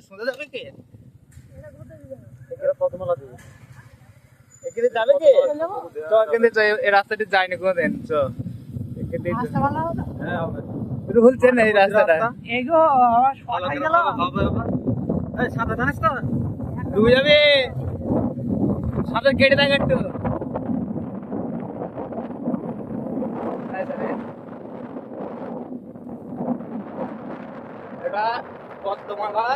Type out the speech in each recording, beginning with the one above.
শুনতে যাবে কে? এখানে যাবে কে? তো এখানে এই রাস্তাটি যায়নি কোনদিন। তো এখানে রুল চেন এই রাস্তাটা। এগো আমার শর্ট হয়ে গেল। এই সাদা জানিস তো? ডুবে যাবে। সাদা কেটে দেখ একটু। এটা পদ্মমালা,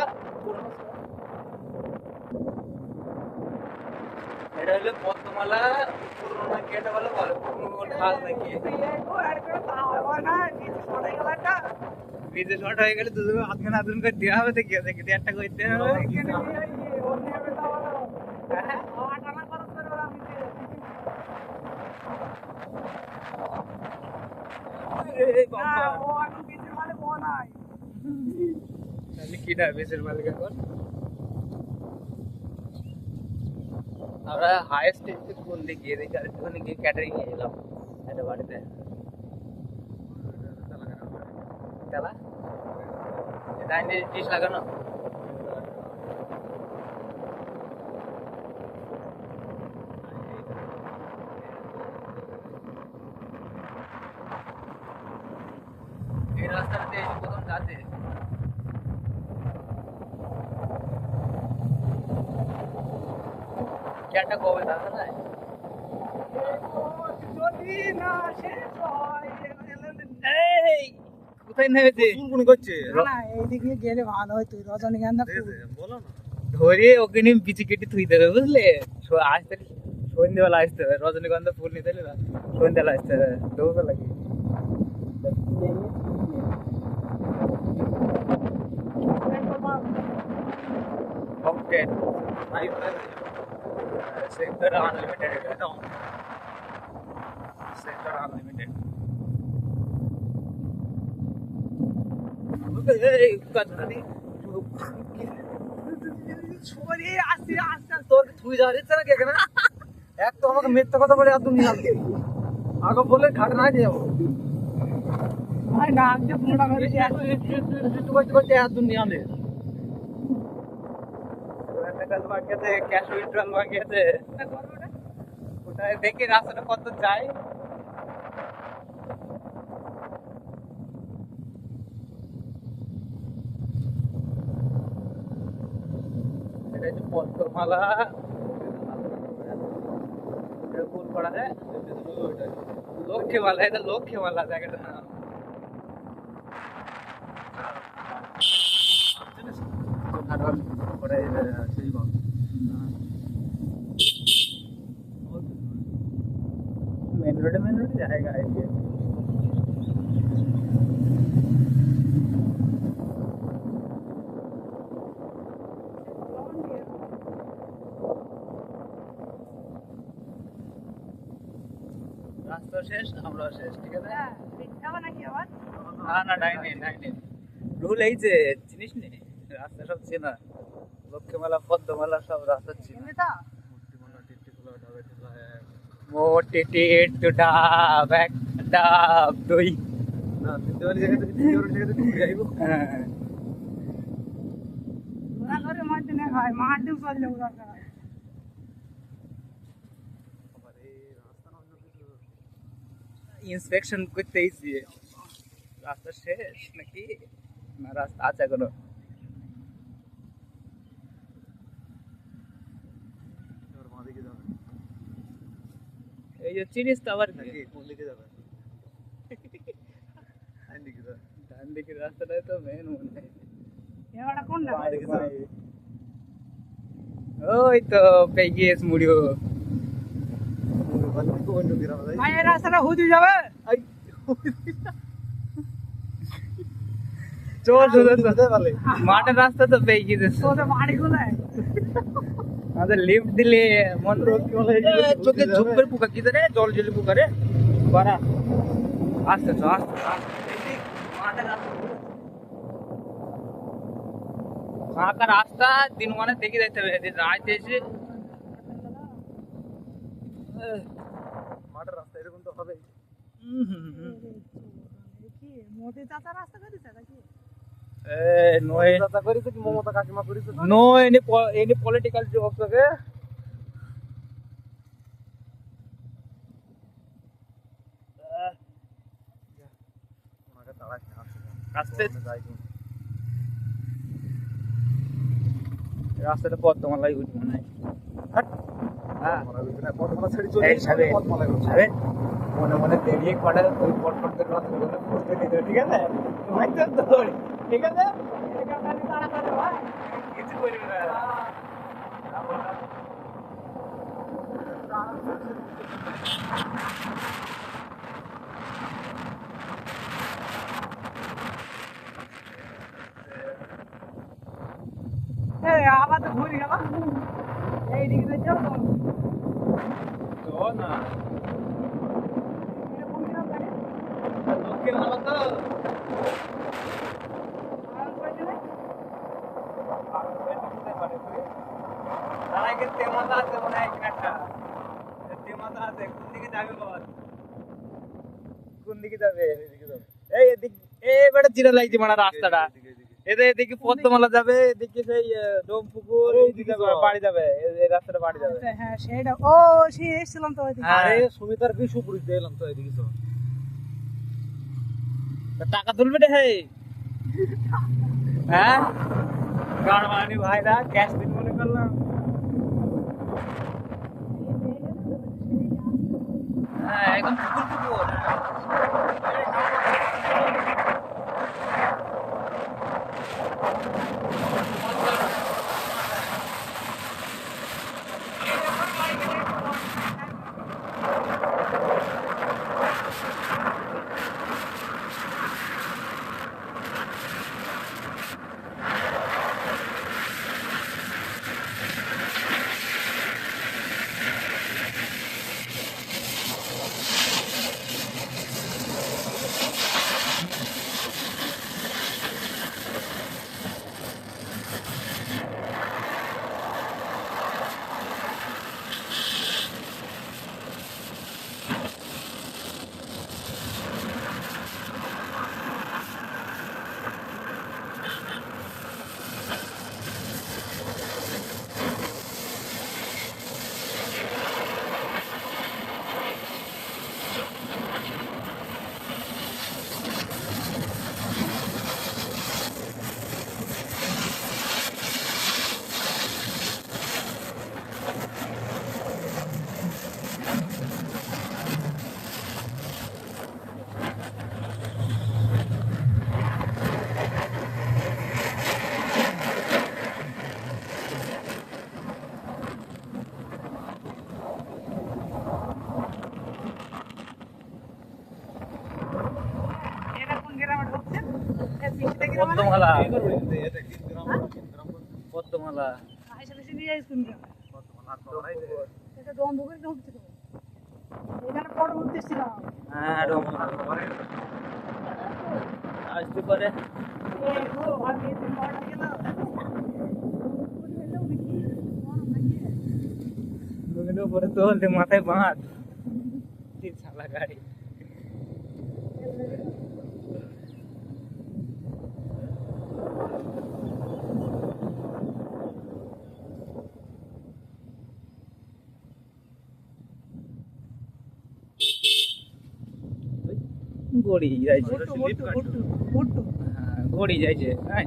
এটা হলো পদ্মমালা পুরনো কেটে বলে পুরনো ঢাল নাকি ব্রিজে শর্ট হয়ে গেলে দুজন আধখান আধুন করে দেওয়া হবে, দেখি দেখি একটা করে দেওয়া হবে। কি না বেসের মালিক এখন আমরা হাইস্ট কোন দিকে গিয়ে দেখি আরেকটুখানি গিয়ে ক্যাটারিং নিয়ে এলাম একটা বাড়িতে তেলা ডাইনে ডিশ লাগানো এই রাস্তাটাতে এসে প্রথম যাচ্ছে ক্যাটা কবে দাদা না এই কোথায় নেমেছে কোন করছে না এইদিকে গেলে ভালো হয় তুই রজনীগন্ধা বলো না ধরে ওকে নিয়ে বিচি কেটে থুই দেবে বুঝলে আসতে সন্ধ্যেবেলা আসতে হবে রজনীগন্ধা ফুল নিতে হলে সন্ধ্যেবেলা আসতে হবে দৌড় লাগে ওকে সেক্টর আনলিমিটেড এটা সেক্টর আনলিমিটেড এই কাজটি সরি আসি আসতে তোর তুই যাচ্ছে না কেন এক তো আমাকে মিথ্যা কথা বলে আর তুমি আগে আগে বলে ঘটনা দিয়ে যাবো ভাই না আজকে পুরোটা করে তুই করতে আর দুনিয়া দে কাজ বাকিতে ক্যাশ উইথড্রল বাকিতে ওটাই দেখি রাস্তাটা কত যায় এটা হচ্ছে পদ্মমালা ফুল পড়া যায় লক্ষ্মীমালা এটা লক্ষ্মীমালা জায়গাটা मेन रोड जाएगा ये রাস্তা শেষ আমরা শেষ ঠিক আছে না না ডাইনে রুল এই যে জিনিস নেই রাস্তা সব চেনা লক্ষ্মীমালা পদ্মমালা সব রাস্তা চেনা মোটি টিট ডাব এক ডাব দুই না তিনবার জায়গাতে যাইবো হ্যাঁ ওরা করে মারতে না ভাই মার দিও চল যাও রাস্তা আমারে রাস্তা না ইন্সপেকশন করতে এসেছি রাস্তা শেষ নাকি না রাস্তা আছে এখনো এই যে চিনিস তো আবার কি কোন দিকে যাবে ডান দিকে রাস্তাটাই তো মেন মনে হয় এবারে কোনটা ওই তো পেগিয়েস মুড়িও ভাই এই রাস্তাটা হুদি যাবে চল মাঠের রাস্তা তো পেয়ে গিয়েছে তোদের বাড়ি কোথায় আমাদের লিফট দিলে মন চোখে ঝুপের পোকা কি রে জল জলি পোকা রে বাড়া আস্তে তো আস্তে ফাঁকা রাস্তা দিন মানে দেখে যাইতে হবে রাত এসে মাঠের রাস্তা এরকম তো হবে কি মোদি চাচা রাস্তা করেছে নাকি no no any political jokes okay আস্তে রাস্তাটা পদ্মমালাই উঠবো মনে হয় মনে মনে দেরিয়ে কটা ওই পট করতে করতে দিতে ঠিক আছে ঠিক আছে তাড়াতাড়ি ভাই কিছু করবে না আবার তো ঘুরে গেল এই দিকে যাও তো না এটা কোন গ্রাম জানে দক্ষিণ মালা তো আর কই জানে তারা কি তেমাতা আছে মনে হয় একটা তেমাতা আছে কোন দিকে যাবে বল কোন দিকে যাবে এই এদিক এই বেটা জিরা লাগছে মানে রাস্তাটা এদিকে পদ্মমালা যাবে এদিকে সেই ডোমপুকুর এইদিকে বাড়ি যাবে এই রাস্তাটা বাড়ি যাবে হ্যাঁ সেটা ও সে এসেছিলাম তো ওইদিকে আরে সুমিতার বিশুপুরি দিলাম তো এদিকে তো টাকা তুলবে রে হ্যাঁ গাড়বানি ভাইরা ক্যাশ দিন মনে করলাম হ্যাঁ একদম পুকুর পুকুর এটা কোন গ্রামে ঢুকছে এই পিছতে গ্রামে পদ্মমালা পদ্মমালা আইসা বেশি নিয়ে যাইছ কোন গ্রামে এটা দমবুকে ঢুকছে তো এখানে ফটো উঠতেছিলাম হ্যাঁ ডোমপুকুর আসতে পারে এই গো ভাবি তুমি ফটো গেল দুদিনের উপরে তোলতে মাথায় বাঁধ ঠিক চালা গাড়ি গড়ি যাইছে ভুট্টু হ্যাঁ গড়ি যাইছে হ্যাঁ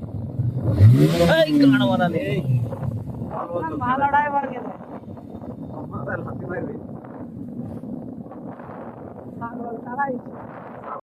এই গান বানালে এই ভালো ড্রাইভার গেল পাগল চালাই